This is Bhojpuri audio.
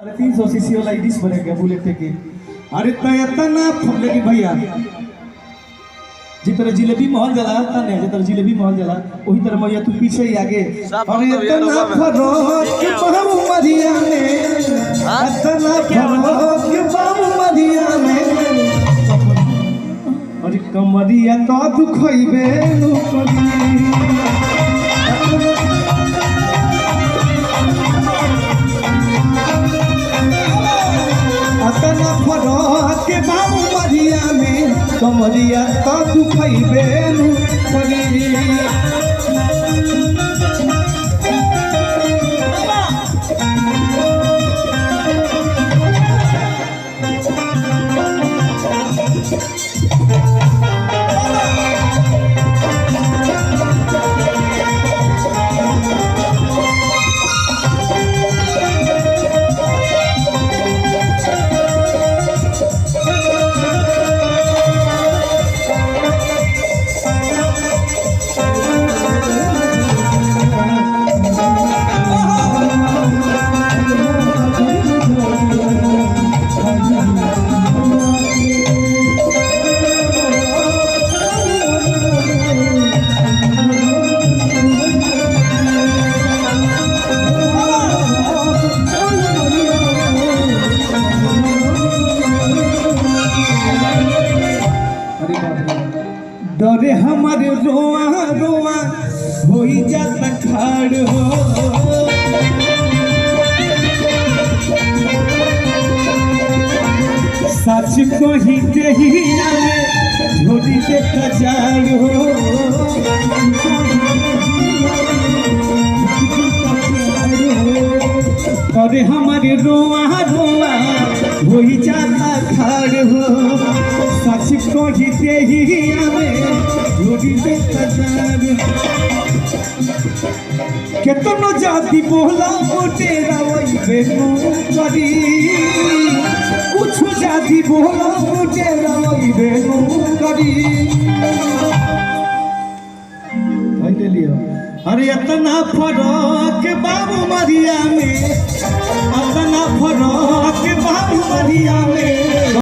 300 सीसी वाला डिश बनेगा बुलेट के। अरे इतना लेकिन भैया जितना जिलेबी महल जला तने जितना जिलेबी महल जला वही तरह मैया तू पीछे ही आगे। अरे इतना फरोज के बाबू मरिया में इतना फरोज के बाबू मरिया में अरे कमरिया तो दुखइबे नु अतना फरोज के बाबू मरिया में कमरिया तो दुखइबे नु डरे हमारे रोआ रोआ हो जाता खाड़ हो सच को ही दहिया में झोली के कजाड़ हो अरे हमारे रोआ रोआ हो जाता खाड़ हो सच को ही दहिया में झोली के कजाड़ केतनो जाति बोला मोटेरा वही बेनो करी कुछ जाति बोला मोटेरा वही बेनो करी भाई ले लियो। अरे इतना फरक बाबू मरिया में इतना फरक बाबू मरिया में